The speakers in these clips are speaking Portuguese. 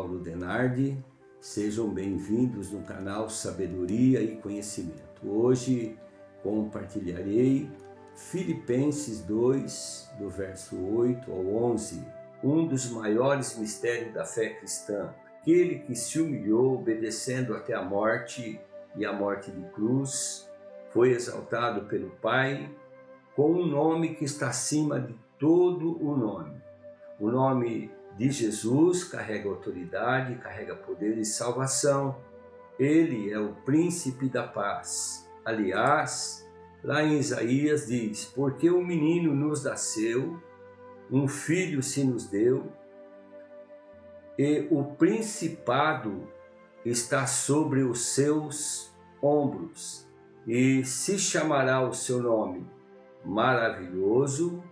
Paulo Denardi, sejam bem-vindos no canal Sabedoria e Conhecimento. Hoje compartilharei Filipenses 2, do verso 8 ao 11, um dos maiores mistérios da fé cristã, aquele que se humilhou obedecendo até a morte e a morte de cruz, foi exaltado pelo Pai com um nome que está acima de todo o nome. O nome de Jesus carrega autoridade, carrega poder e salvação. Ele é o príncipe da paz. Aliás, lá em Isaías diz: porque um menino nos nasceu, um filho se nos deu, e o principado está sobre os seus ombros, e se chamará o seu nome Maravilhoso,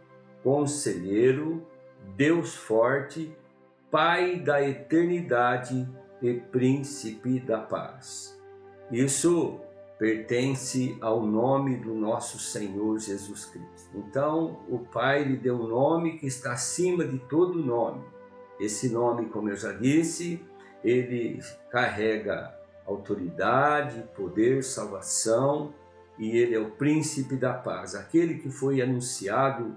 Conselheiro, Deus Forte, Pai da Eternidade e Príncipe da Paz. Isso pertence ao nome do nosso Senhor Jesus Cristo. Então, o Pai lhe deu um nome que está acima de todo nome. Esse nome, como eu já disse, ele carrega autoridade, poder, salvação, e ele é o Príncipe da Paz, aquele que foi anunciado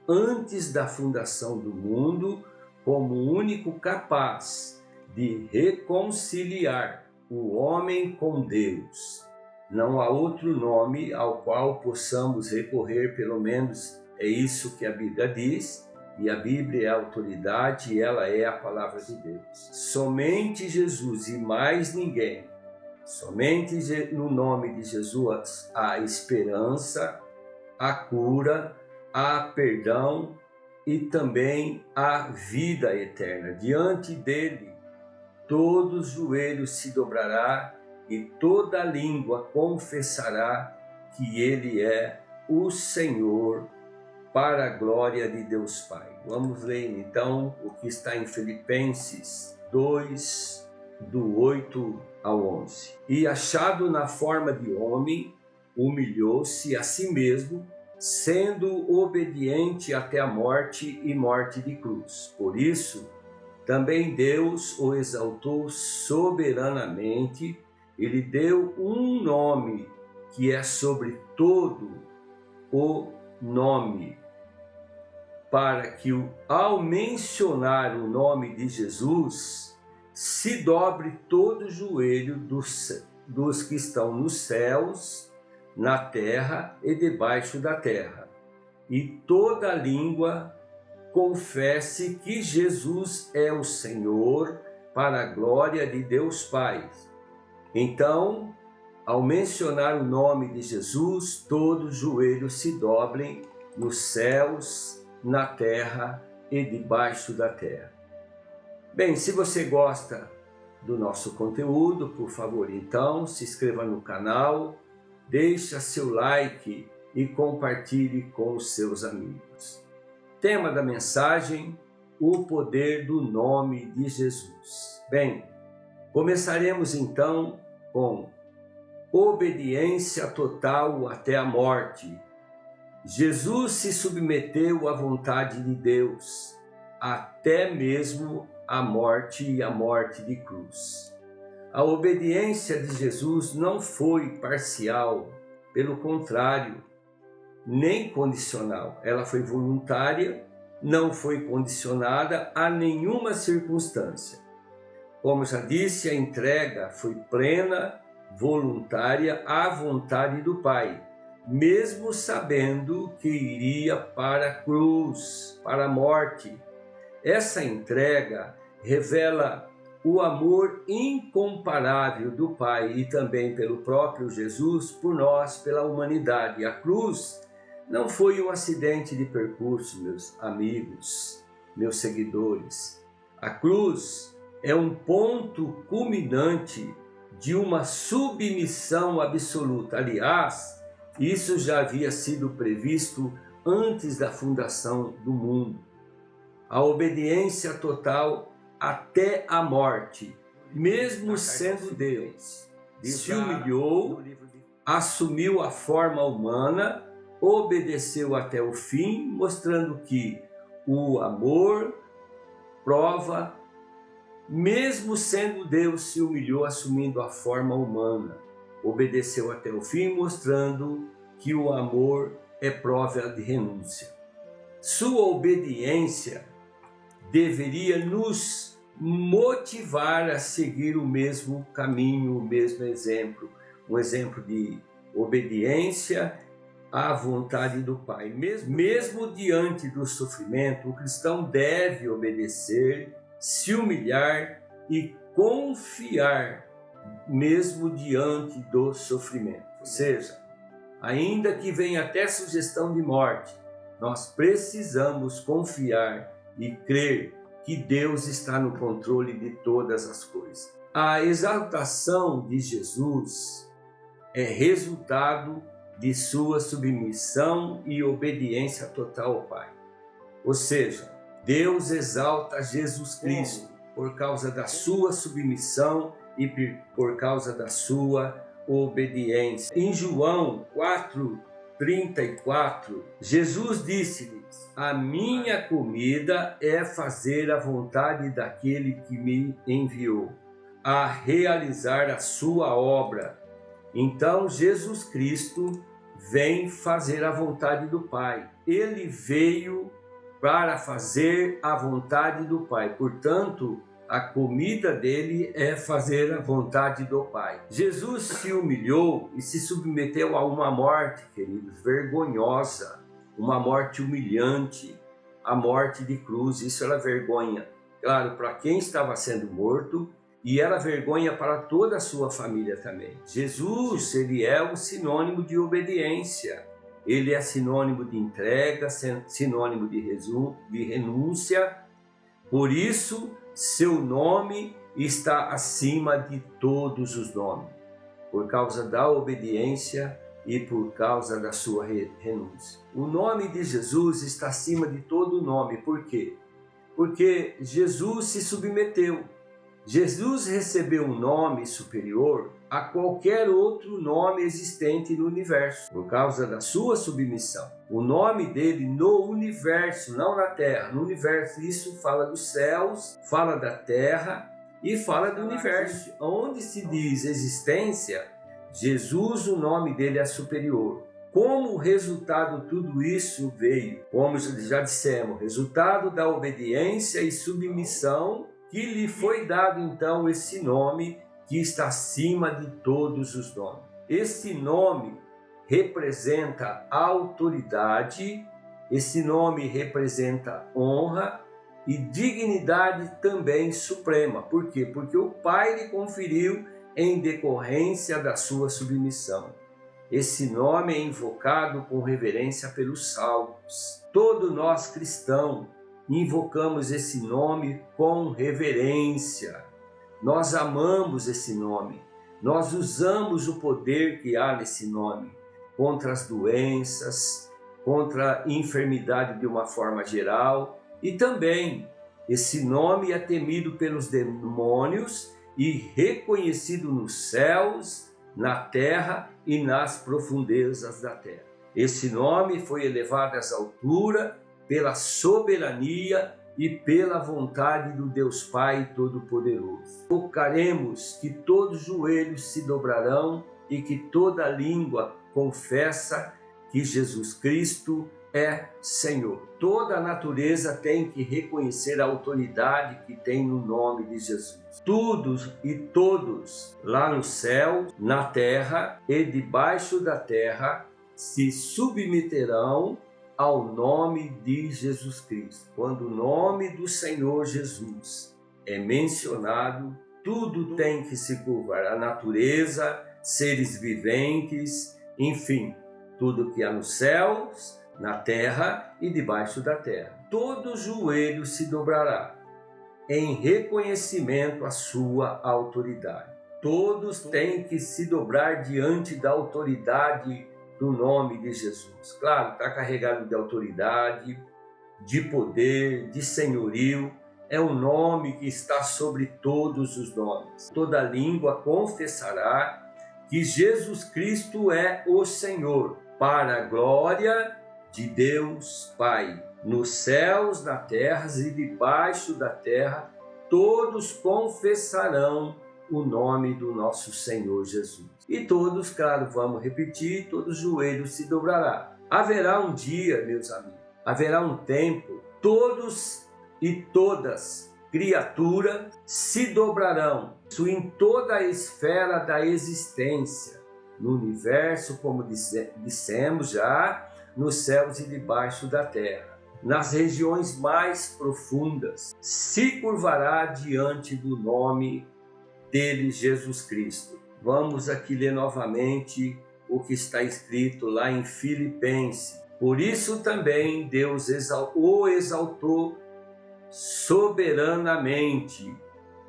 antes da fundação do mundo como o único capaz de reconciliar o homem com Deus. Não há outro nome ao qual possamos recorrer, pelo menos é isso que a Bíblia diz, e a Bíblia é a autoridade e ela é a palavra de Deus. Somente Jesus e mais ninguém. Somente no nome de Jesus há esperança, há cura, há perdão e também há vida eterna. Diante dele, todo joelho se dobrará e toda língua confessará que ele é o Senhor, para a glória de Deus Pai. Vamos ler então o que está em Filipenses 2, do 8 ao 11. E achado na forma de homem, humilhou-se a si mesmo, sendo obediente até a morte e morte de cruz. Por isso, também Deus o exaltou soberanamente e lhe deu um nome que é sobre todo o nome, para que ao mencionar o nome de Jesus, se dobre todo o joelho dos que estão nos céus, na terra e debaixo da terra, e toda língua confesse que Jesus é o Senhor, para a glória de Deus Pai. Então, ao mencionar o nome de Jesus, todo joelho se dobrem nos céus, na terra e debaixo da terra. Bem, se você gosta do nosso conteúdo, por favor, então, se inscreva no canal, deixa seu like e compartilhe com os seus amigos. Tema da mensagem: o poder do nome de Jesus. Bem, começaremos então com obediência total até a morte. Jesus se submeteu à vontade de Deus, até mesmo a morte e a morte de cruz. A obediência de Jesus não foi parcial, pelo contrário, nem condicional. Ela foi voluntária, não foi condicionada a nenhuma circunstância. Como já disse, a entrega foi plena, voluntária à vontade do Pai, mesmo sabendo que iria para a cruz, para a morte. Essa entrega revela o amor incomparável do Pai e também pelo próprio Jesus por nós, pela humanidade. A cruz não foi um acidente de percurso, meus amigos, meus seguidores. A cruz é um ponto culminante de uma submissão absoluta. Aliás, isso já havia sido previsto antes da fundação do mundo. A obediência total até a morte, mesmo sendo Deus, se humilhou, assumiu a forma humana, obedeceu até o fim, mostrando que o amor prova mesmo sendo Deus, se humilhou assumindo a forma humana. Obedeceu até o fim, mostrando que o amor é prova de renúncia. Sua obediência deveria nos motivar a seguir o mesmo caminho, o mesmo exemplo. Um exemplo de obediência à vontade do Pai. Mesmo diante do sofrimento, o cristão deve obedecer, se humilhar e confiar, mesmo diante do sofrimento. Ou seja, ainda que venha até sugestão de morte, nós precisamos confiar e crer que Deus está no controle de todas as coisas. A exaltação de Jesus é resultado de sua submissão e obediência total ao Pai. Ou seja, Deus exalta Jesus Cristo por causa da sua submissão e por causa da sua obediência. Em João 4:34, Jesus disse-lhes: a minha comida é fazer a vontade daquele que me enviou, a realizar a sua obra. Então Jesus Cristo vem fazer a vontade do Pai. Ele veio para fazer a vontade do Pai. Portanto, a comida dele é fazer a vontade do Pai. Jesus se humilhou e se submeteu a uma morte, queridos, vergonhosa, uma morte humilhante, a morte de cruz. Isso era vergonha, claro, para quem estava sendo morto, e era vergonha para toda a sua família também. Jesus, ele é um sinônimo de obediência. Ele é sinônimo de entrega, sinônimo de renúncia. Por isso, seu nome está acima de todos os nomes, por causa da obediência e por causa da sua renúncia. O nome de Jesus está acima de todo nome. Por quê? Porque Jesus se submeteu. Jesus recebeu um nome superior a qualquer outro nome existente no universo, por causa da sua submissão. O nome dele no universo, não na terra, no universo. Isso fala dos céus, fala da terra e fala do universo. Onde se diz existência, Jesus, o nome dele é superior. Como resultado tudo isso veio, como já dissemos, resultado da obediência e submissão, que lhe foi dado então esse nome que está acima de todos os nomes. Esse nome representa autoridade, esse nome representa honra e dignidade também suprema. Por quê? Porque o Pai lhe conferiu em decorrência da sua submissão. Esse nome é invocado com reverência pelos salmos. Todo nós cristãos invocamos esse nome com reverência. Nós amamos esse nome. Nós usamos o poder que há nesse nome contra as doenças, contra a enfermidade de uma forma geral. E também esse nome é temido pelos demônios e reconhecido nos céus, na terra e nas profundezas da terra. Esse nome foi elevado às alturas pela soberania e pela vontade do Deus Pai Todo-Poderoso. Invocaremos que todos os joelhos se dobrarão e que toda língua confessa que Jesus Cristo é Senhor. Toda a natureza tem que reconhecer a autoridade que tem no nome de Jesus. Todos e todos lá no céu, na terra e debaixo da terra se submeterão ao nome de Jesus Cristo. Quando o nome do Senhor Jesus é mencionado, tudo tem que se curvar. A natureza, seres viventes, enfim, tudo que há nos céus, na terra e debaixo da terra. Todo joelho se dobrará em reconhecimento à sua autoridade. Todos têm que se dobrar diante da autoridade do nome de Jesus. Claro, está carregado de autoridade, de poder, de senhorio. É um nome que está sobre todos os nomes. Toda língua confessará que Jesus Cristo é o Senhor, para a glória de Deus Pai. Nos céus, na terra e debaixo da terra, todos confessarão o nome do nosso Senhor Jesus. E todos, claro, vamos repetir, todos os joelhos se dobrará. Haverá um dia, meus amigos, haverá um tempo, todos e todas criaturas se dobrarão. Isso em toda a esfera da existência, no universo, como dissemos já, nos céus e debaixo da terra, nas regiões mais profundas, se curvará diante do nome dele, Jesus Cristo. Vamos aqui ler novamente o que está escrito lá em Filipenses. Por isso também Deus o exaltou soberanamente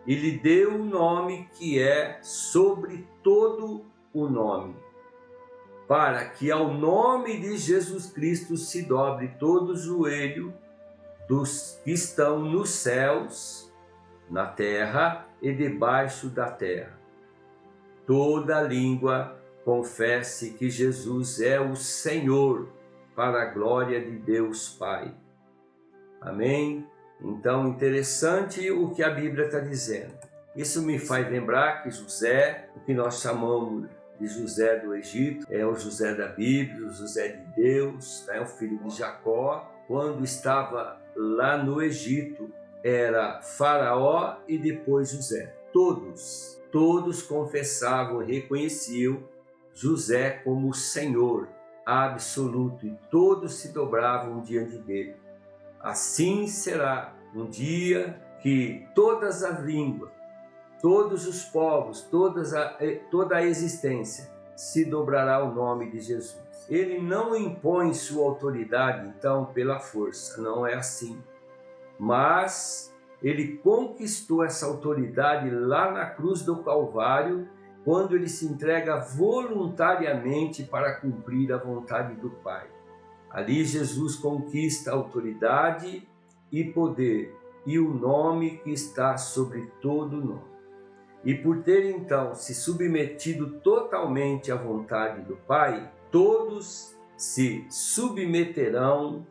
e lhe deu um nome que é sobre todo o nome, para que ao nome de Jesus Cristo se dobre todo o joelho dos que estão nos céus, na terra e debaixo da terra. Toda língua confesse que Jesus é o Senhor, para a glória de Deus Pai. Amém? Então, interessante o que a Bíblia está dizendo. Isso me faz lembrar que José, o que nós chamamos de José do Egito, é o José da Bíblia, o José de Deus, o filho de Jacó. Quando estava lá no Egito, era Faraó e depois José. Todos confessavam e reconheciam José como o Senhor absoluto, e todos se dobravam diante dele. Assim será um dia que todas as línguas, todos os povos, toda a existência se dobrará ao nome de Jesus. Ele não impõe sua autoridade, então, pela força, não é assim. Mas ele conquistou essa autoridade lá na cruz do Calvário, quando ele se entrega voluntariamente para cumprir a vontade do Pai. Ali Jesus conquista autoridade e poder e o nome que está sobre todo nome. E por ter então se submetido totalmente à vontade do Pai, todos se submeterão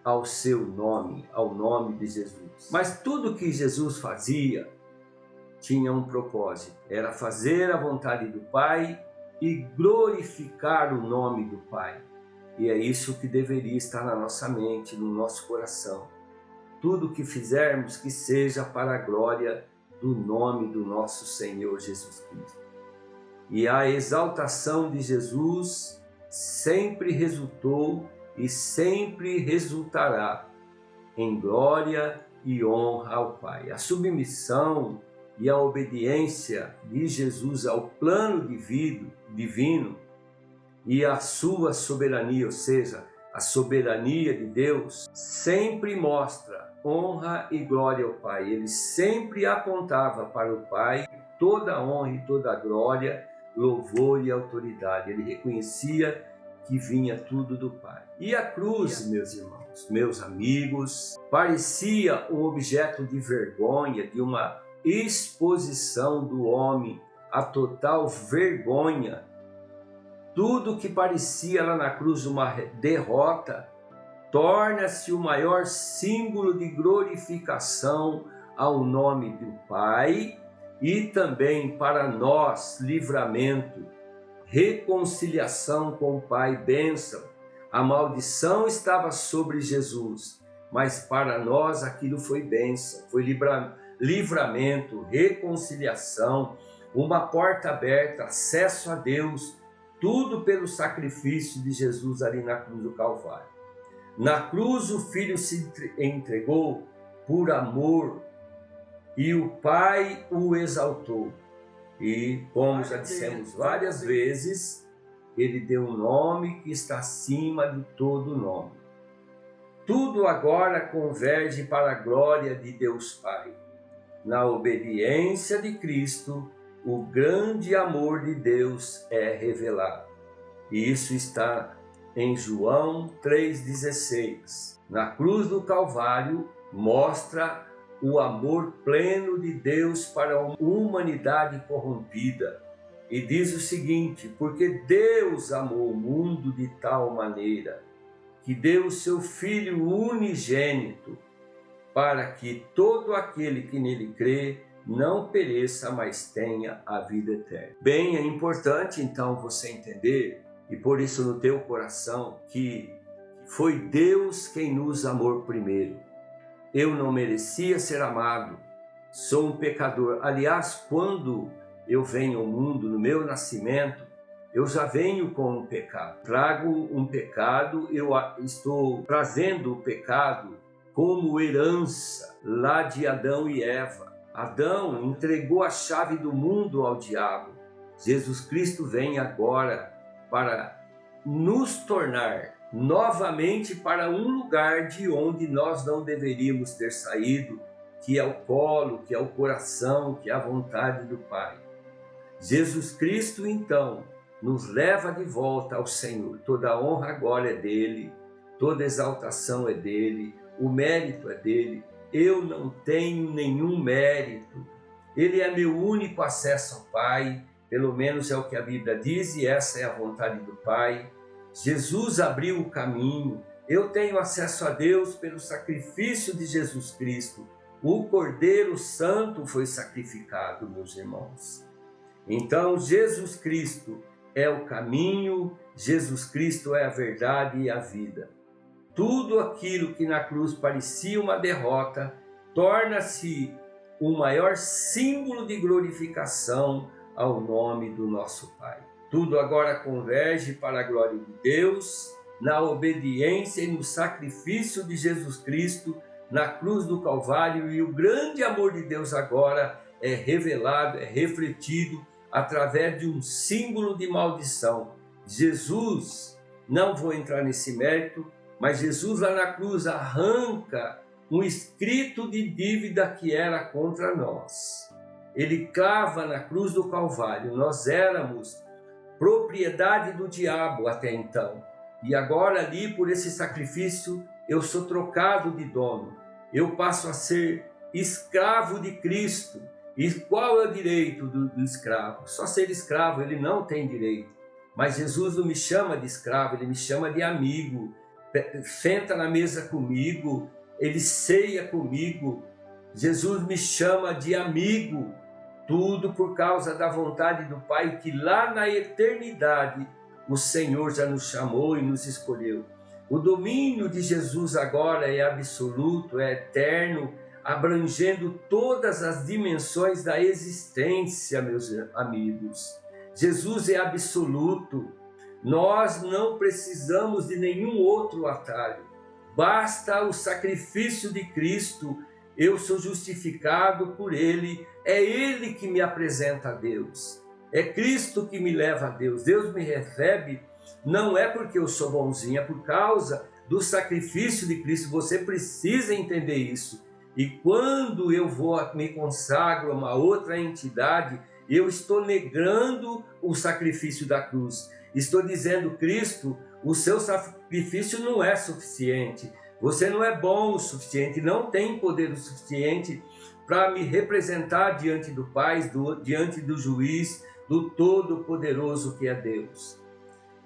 ao seu nome, ao nome de Jesus. Mas tudo que Jesus fazia tinha um propósito, era fazer a vontade do Pai e glorificar o nome do Pai. E é isso que deveria estar na nossa mente, no nosso coração. Tudo que fizermos que seja para a glória do nome do nosso Senhor Jesus Cristo. E a exaltação de Jesus sempre resultou e sempre resultará em glória e honra ao Pai. A submissão e a obediência de Jesus ao plano divino e a sua soberania, ou seja, a soberania de Deus, sempre mostra honra e glória ao Pai. Ele sempre apontava para o Pai toda a honra e toda a glória, louvor e autoridade. Ele reconhecia que vinha tudo do Pai. E a cruz, meus irmãos, meus amigos, parecia um objeto de vergonha, de uma exposição do homem à total vergonha. Tudo que parecia lá na cruz uma derrota, torna-se o maior símbolo de glorificação ao nome do Pai e também para nós livramento, reconciliação com o Pai, bênção. A maldição estava sobre Jesus, mas para nós aquilo foi bênção, foi livramento, reconciliação, uma porta aberta, acesso a Deus, tudo pelo sacrifício de Jesus ali na cruz do Calvário. Na cruz o Filho se entregou por amor e o Pai o exaltou. E, como já dissemos várias vezes, ele deu um nome que está acima de todo nome. Tudo agora converge para a glória de Deus Pai. Na obediência de Cristo, o grande amor de Deus é revelado. E isso está em João 3,16. Na cruz do Calvário, mostra o amor pleno de Deus para a humanidade corrompida. E diz o seguinte: porque Deus amou o mundo de tal maneira que deu o seu Filho unigênito, para que todo aquele que nele crê não pereça, mas tenha a vida eterna. Bem, é importante então você entender, e por isso no teu coração, que foi Deus quem nos amou primeiro. Eu não merecia ser amado, sou um pecador. Aliás, quando eu venho ao mundo, no meu nascimento, eu já venho com um pecado. Trago um pecado, eu estou trazendo o pecado como herança lá de Adão e Eva. Adão entregou a chave do mundo ao diabo. Jesus Cristo vem agora para nos tornar novamente para um lugar de onde nós não deveríamos ter saído, que é o colo, que é o coração, que é a vontade do Pai. Jesus Cristo, então, nos leva de volta ao Senhor. Toda a honra agora é dele, toda exaltação é dele, o mérito é dele. Eu não tenho nenhum mérito. Ele é meu único acesso ao Pai, pelo menos é o que a Bíblia diz, e essa é a vontade do Pai. Jesus abriu o caminho. Eu tenho acesso a Deus pelo sacrifício de Jesus Cristo. O Cordeiro Santo foi sacrificado, meus irmãos. Então, Jesus Cristo é o caminho, Jesus Cristo é a verdade e a vida. Tudo aquilo que na cruz parecia uma derrota, torna-se o maior símbolo de glorificação ao nome do nosso Pai. Tudo agora converge para a glória de Deus, na obediência e no sacrifício de Jesus Cristo na cruz do Calvário, e o grande amor de Deus agora é revelado, é refletido através de um símbolo de maldição. Jesus, não vou entrar nesse mérito, mas Jesus lá na cruz arranca um escrito de dívida que era contra nós. Ele crava na cruz do Calvário. Nós éramos propriedade do diabo até então. E agora ali, por esse sacrifício, eu sou trocado de dono. Eu passo a ser escravo de Cristo. E qual é o direito do escravo? Só ser escravo, ele não tem direito. Mas Jesus não me chama de escravo, ele me chama de amigo. Senta na mesa comigo, ele ceia comigo. Jesus me chama de amigo. Tudo por causa da vontade do Pai, que lá na eternidade o Senhor já nos chamou e nos escolheu. O domínio de Jesus agora é absoluto, é eterno, abrangendo todas as dimensões da existência, meus amigos. Jesus é absoluto. Nós não precisamos de nenhum outro atalho. Basta o sacrifício de Cristo. Eu sou justificado por Ele. É Ele que me apresenta a Deus. É Cristo que me leva a Deus. Deus me recebe não é porque eu sou bonzinho, é por causa do sacrifício de Cristo. Você precisa entender isso. E quando eu me consagro a uma outra entidade, eu estou negando o sacrifício da cruz. Estou dizendo, Cristo, o seu sacrifício não é suficiente. Você não é bom o suficiente, não tem poder o suficiente para me representar diante do Pai, diante do juiz, do Todo-Poderoso que é Deus.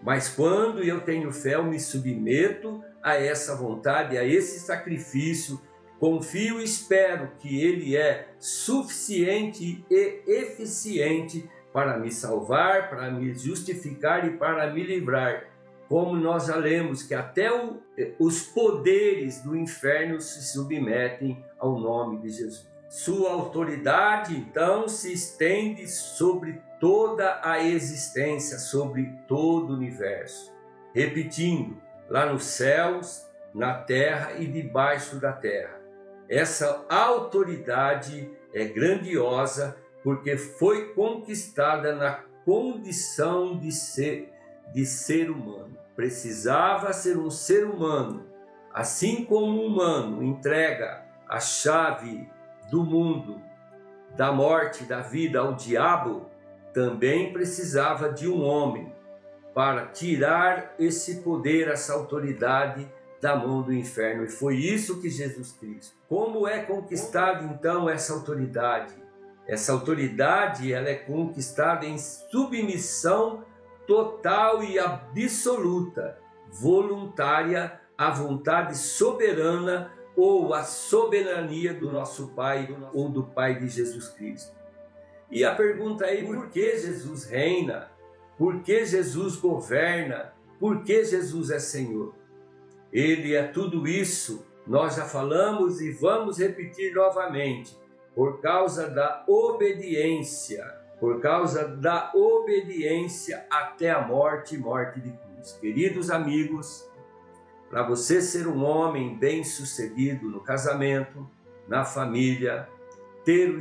Mas quando eu tenho fé, eu me submeto a essa vontade, a esse sacrifício, confio e espero que Ele é suficiente e eficiente para me salvar, para me justificar e para me livrar. Como nós já lemos que até os poderes do inferno se submetem ao nome de Jesus. Sua autoridade, então, se estende sobre toda a existência, sobre todo o universo. Repetindo, lá nos céus, na terra e debaixo da terra. Essa autoridade é grandiosa porque foi conquistada na condição de ser humano. Precisava ser um ser humano. Assim como um humano entrega a chave do mundo, da morte, da vida ao diabo, também precisava de um homem para tirar esse poder, essa autoridade da mão do inferno. E foi isso que Jesus Cristo. Como é conquistada então essa autoridade? Essa autoridade ela é conquistada em submissão total e absoluta, voluntária à vontade soberana ou a soberania do nosso Pai ou do Pai de Jesus Cristo. E a pergunta é: por que Jesus reina? Por que Jesus governa? Por que Jesus é Senhor? Ele é tudo isso, nós já falamos e vamos repetir novamente, por causa da obediência até a morte e morte de cruz. Queridos amigos, para você ser um homem bem-sucedido no casamento, na família, ter o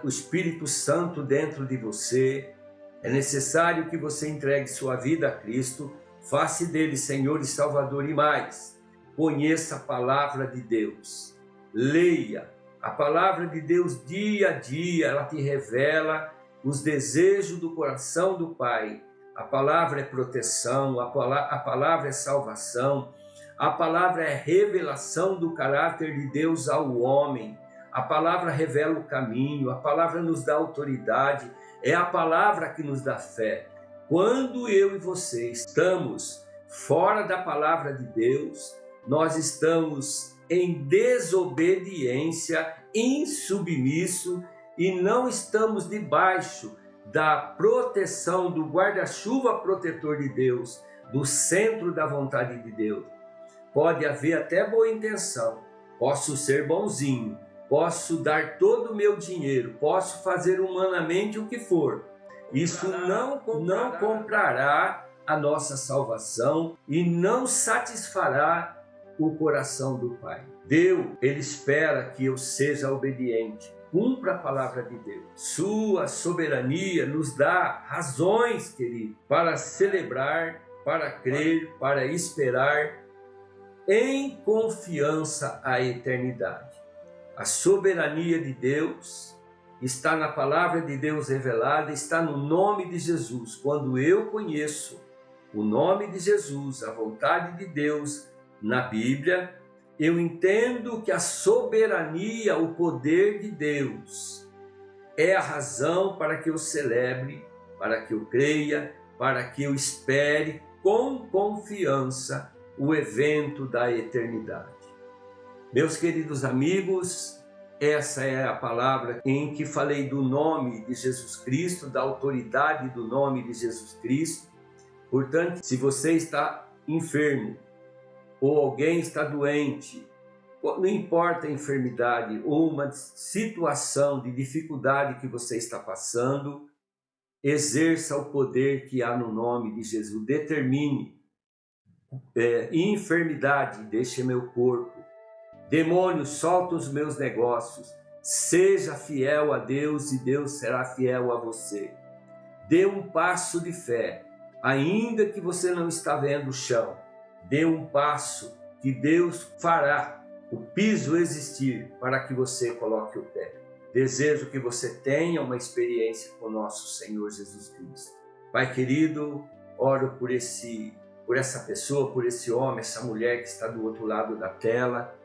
Espírito Santo dentro de você, é necessário que você entregue sua vida a Cristo, faça dele Senhor e Salvador, e mais, conheça a palavra de Deus, leia a palavra de Deus dia a dia, ela te revela os desejos do coração do Pai. A palavra é proteção, a palavra é salvação, a palavra é revelação do caráter de Deus ao homem, a palavra revela o caminho, a palavra nos dá autoridade, é a palavra que nos dá fé. Quando eu e você estamos fora da palavra de Deus, nós estamos em desobediência, insubmisso, e não estamos debaixo da proteção, do guarda-chuva protetor de Deus, do centro da vontade de Deus. Pode haver até boa intenção, posso ser bonzinho, posso dar todo o meu dinheiro, posso fazer humanamente o que for. Isso não comprará a nossa salvação e não satisfará o coração do Pai. Deus, Ele espera que eu seja obediente, cumpra a palavra de Deus. Sua soberania nos dá razões, querido, para celebrar, para crer, para esperar em confiança a eternidade. A soberania de Deus está na palavra de Deus revelada, está no nome de Jesus. Quando eu conheço o nome de Jesus, a vontade de Deus na Bíblia, eu entendo que a soberania, o poder de Deus, é a razão para que eu celebre, para que eu creia, para que eu espere com confiança o evento da eternidade. Meus queridos amigos, essa é a palavra em que falei do nome de Jesus Cristo, da autoridade do nome de Jesus Cristo. Portanto, se você está enfermo ou alguém está doente, não importa a enfermidade ou uma situação de dificuldade que você está passando, exerça o poder que há no nome de Jesus. Determine, enfermidade, deixe meu corpo. Demônio, solta os meus negócios. Seja fiel a Deus e Deus será fiel a você. Dê um passo de fé, ainda que você não está vendo o chão. Dê um passo que Deus fará o piso existir para que você coloque o pé. Desejo que você tenha uma experiência com nosso Senhor Jesus Cristo. Pai querido, oro por essa pessoa, por esse homem, essa mulher que está do outro lado da tela.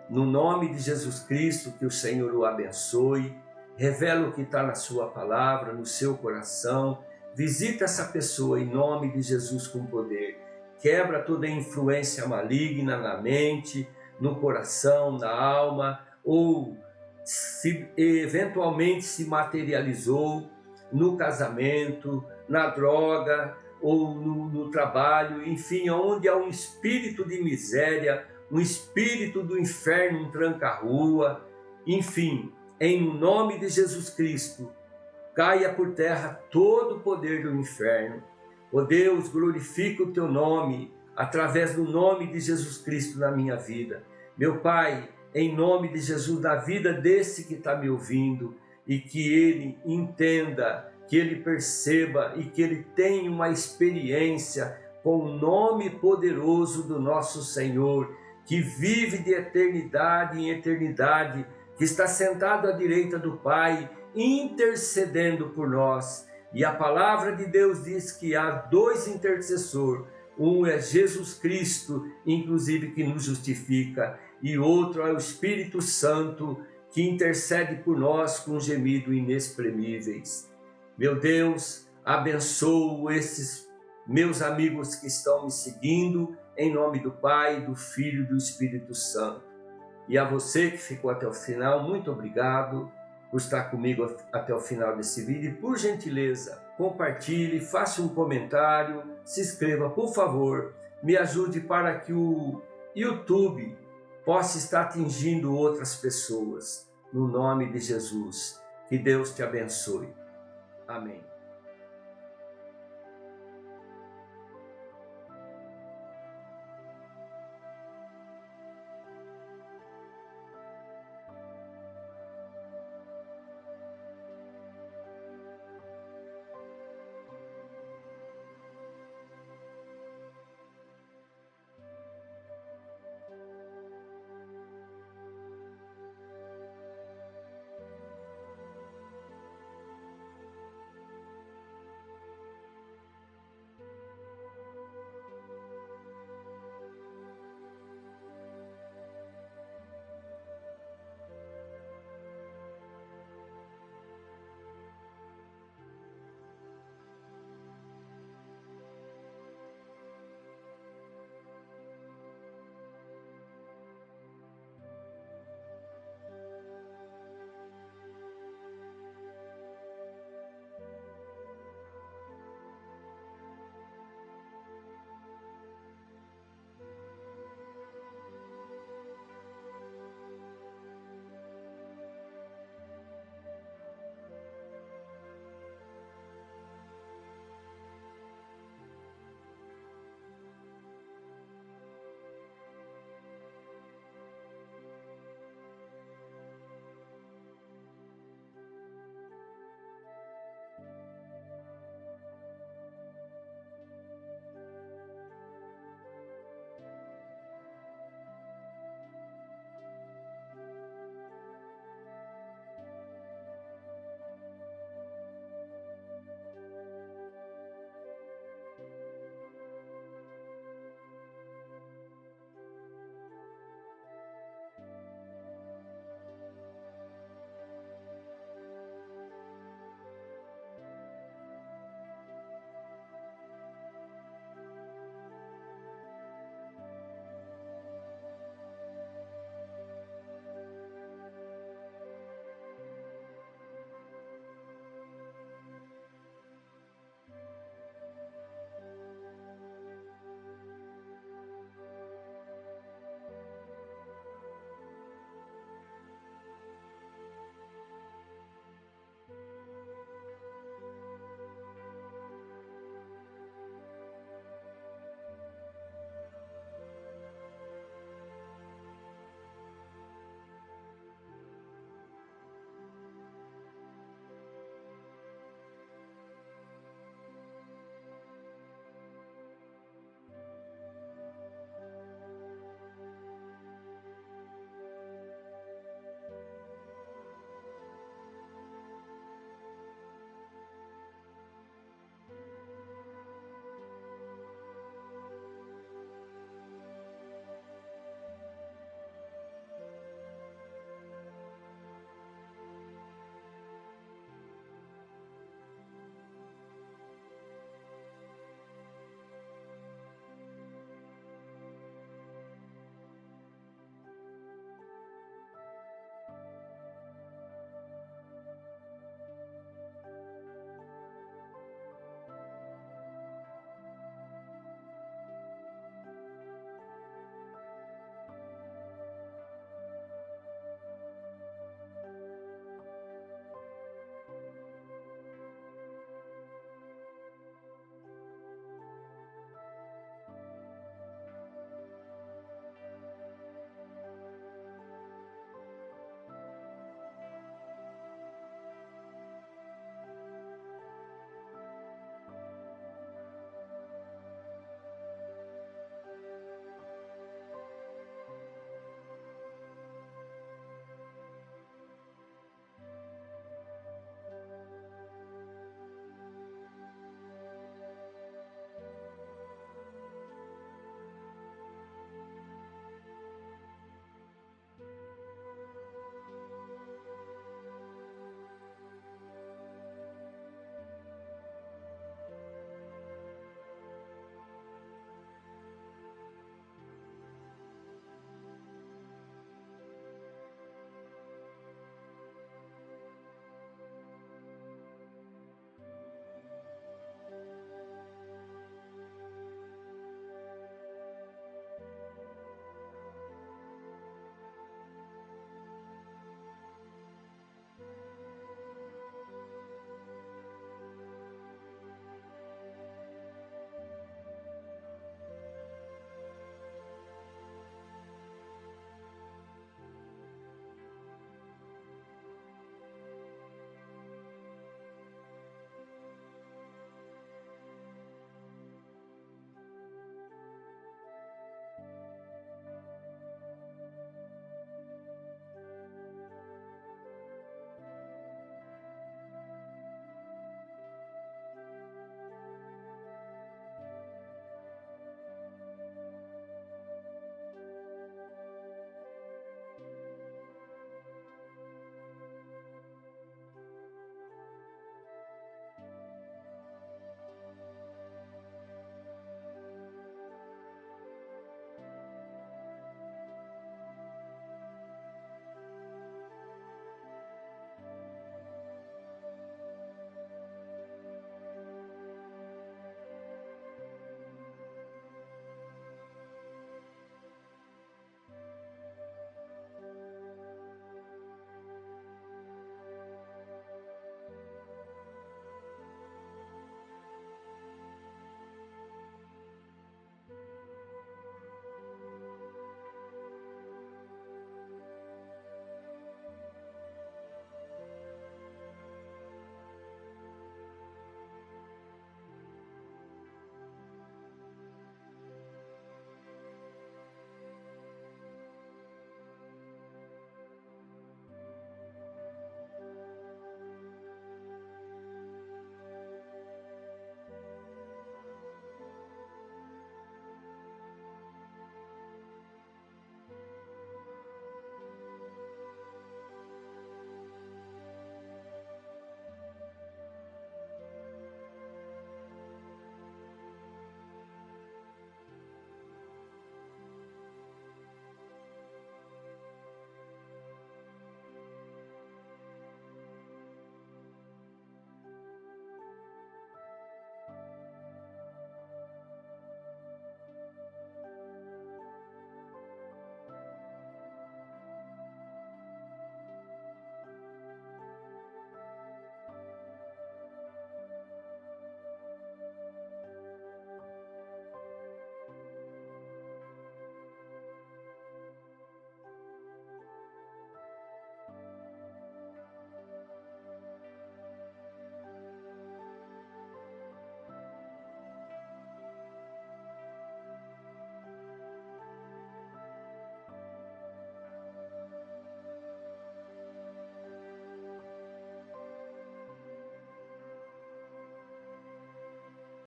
No nome de Jesus Cristo, que o Senhor o abençoe, revela o que está na sua palavra, no seu coração. Visita essa pessoa em nome de Jesus com poder. Quebra toda influência maligna na mente, no coração, na alma, ou se eventualmente se materializou no casamento, na droga ou no trabalho, enfim, onde há um espírito de miséria, um espírito do inferno, um tranca-rua, enfim, em nome de Jesus Cristo, caia por terra todo o poder do inferno. Ó Deus, glorifica o teu nome, através do nome de Jesus Cristo na minha vida. Meu Pai, em nome de Jesus, da vida desse que está me ouvindo, e que ele entenda, que ele perceba e que ele tenha uma experiência com o nome poderoso do nosso Senhor, que vive de eternidade em eternidade, que está sentado à direita do Pai, intercedendo por nós. E a palavra de Deus diz que há dois intercessores, um é Jesus Cristo, inclusive, que nos justifica, e outro é o Espírito Santo, que intercede por nós com gemidos inexprimíveis. Meu Deus, abençoo esses meus amigos que estão me seguindo, em nome do Pai, do Filho e do Espírito Santo. E a você que ficou até o final, muito obrigado por estar comigo até o final desse vídeo. E, por gentileza, compartilhe, faça um comentário, se inscreva, por favor. Me ajude para que o YouTube possa estar atingindo outras pessoas. No nome de Jesus. Que Deus te abençoe. Amém.